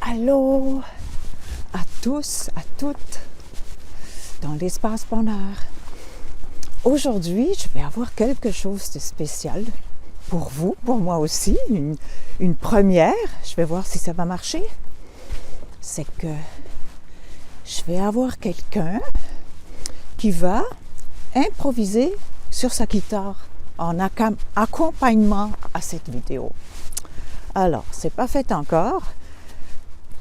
Allô à tous, à toutes, dans l'espace bonheur. Aujourd'hui, je vais avoir quelque chose de spécial pour vous, pour moi aussi, une première. Je vais voir si ça va marcher. C'est que je vais avoir quelqu'un qui va improviser sur sa guitare en accompagnement à cette vidéo. Alors, c'est pas fait encore.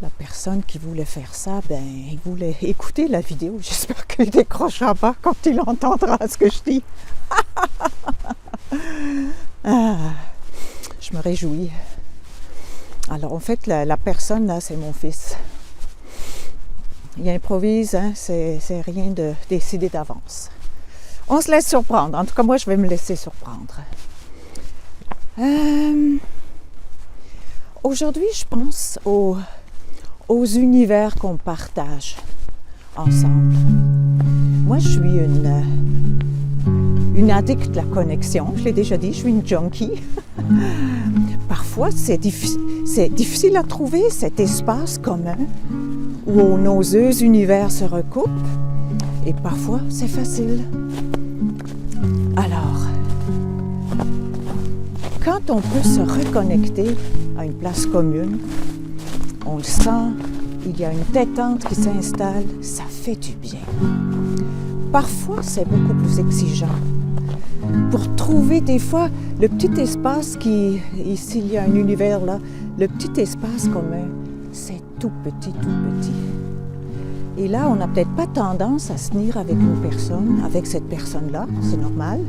La personne qui voulait faire ça, il voulait écouter la vidéo. J'espère qu'il ne décrochera pas quand il entendra ce que je dis. Je me réjouis. Alors, en fait, la personne là, c'est mon fils. Il improvise, hein, c'est rien de décidé d'avance. On se laisse surprendre. En tout cas, moi, je vais me laisser surprendre. Aujourd'hui, je pense aux univers qu'on partage ensemble. Moi, je suis une addict de la connexion. Je l'ai déjà dit, je suis une junkie. Parfois, c'est difficile à trouver cet espace commun où nos deux univers se recoupent. Et parfois, c'est facile. Alors, quand on peut se reconnecter à une place commune, on le sent, il y a une détente qui s'installe, ça fait du bien. Parfois, c'est beaucoup plus exigeant. Pour trouver des fois le petit espace ici il y a un univers là, le petit espace commun, c'est tout petit, tout petit. Et là, on n'a peut-être pas tendance à se tenir avec une personne, avec cette personne-là, c'est normal.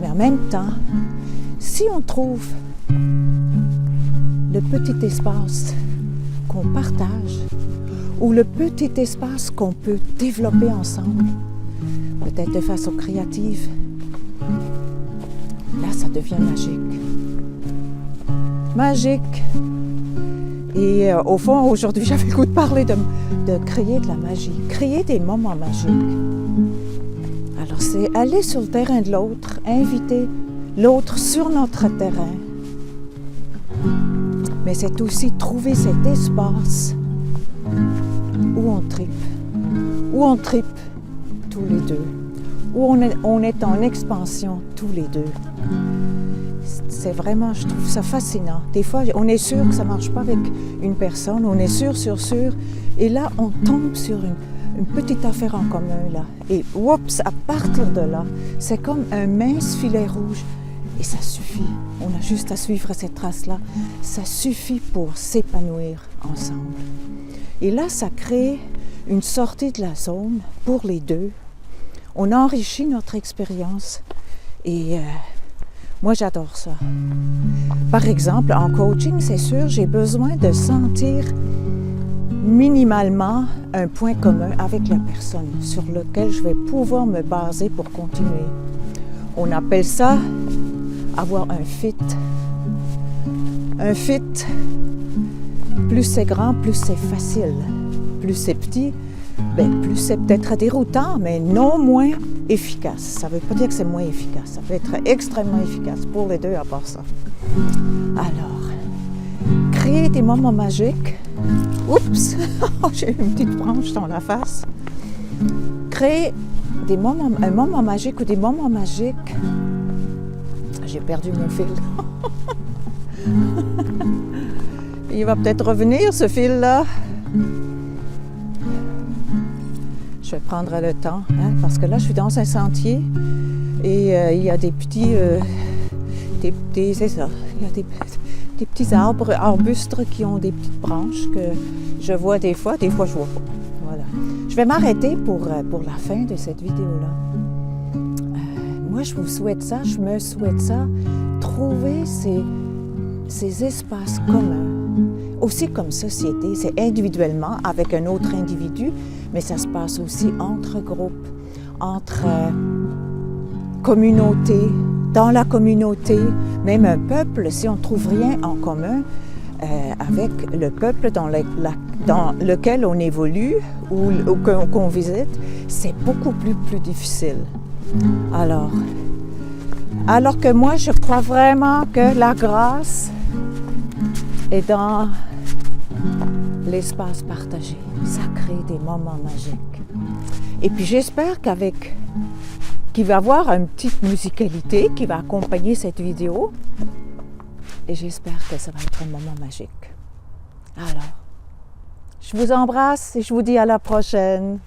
Mais en même temps, si on trouve le petit espace qu'on partage ou le petit espace qu'on peut développer ensemble, peut-être de façon créative, là, ça devient magique. Magique. Et au fond, aujourd'hui, j'avais le goût de parler de créer de la magie, créer des moments magiques. Alors, c'est aller sur le terrain de l'autre, inviter l'autre sur notre terrain. Mais c'est aussi trouver cet espace où on tripe tous les deux, où on est en expansion tous les deux. C'est vraiment, je trouve ça fascinant. Des fois, on est sûr que ça ne marche pas avec une personne, on est sûr, et là, on tombe sur une petite affaire en commun, là. Et oups, à partir de là, c'est comme un mince filet rouge. Et ça suffit. On a juste à suivre cette trace-là. Ça suffit pour s'épanouir ensemble. Et là, ça crée une sortie de la zone pour les deux. On enrichit notre expérience. Et moi, j'adore ça. Par exemple, en coaching, c'est sûr, j'ai besoin de sentir minimalement un point commun avec la personne sur lequel je vais pouvoir me baser pour continuer. On appelle ça avoir un fit. Un fit, plus c'est grand, plus c'est facile. Plus c'est petit, plus c'est peut-être déroutant, mais non moins efficace. Ça ne veut pas dire que c'est moins efficace. Ça peut être extrêmement efficace pour les deux à part ça. Alors, créer des moments magiques. Oups! J'ai eu une petite branche dans la face. Créer un moment magique ou des moments magiques. J'ai perdu mon fil. Il va peut-être revenir, ce fil-là. Je vais prendre le temps, hein, parce que là, je suis dans un sentier et il y a des petits... c'est ça. Il y a des petits arbustes qui ont des petites branches que je vois des fois je vois pas. Voilà. Je vais m'arrêter pour la fin de cette vidéo-là. Moi, je me souhaite ça, trouver ces espaces communs. Aussi comme société, c'est individuellement avec un autre individu, mais ça se passe aussi entre groupes, entre communautés, dans la communauté, même un peuple, si on ne trouve rien en commun avec le peuple dans lequel on évolue ou qu'on visite, c'est beaucoup plus difficile. Alors que moi, je crois vraiment que la grâce Et dans l'espace partagé, ça crée des moments magiques. Et puis j'espère qu'il va y avoir une petite musicalité qui va accompagner cette vidéo. Et j'espère que ça va être un moment magique. Alors, je vous embrasse et je vous dis à la prochaine.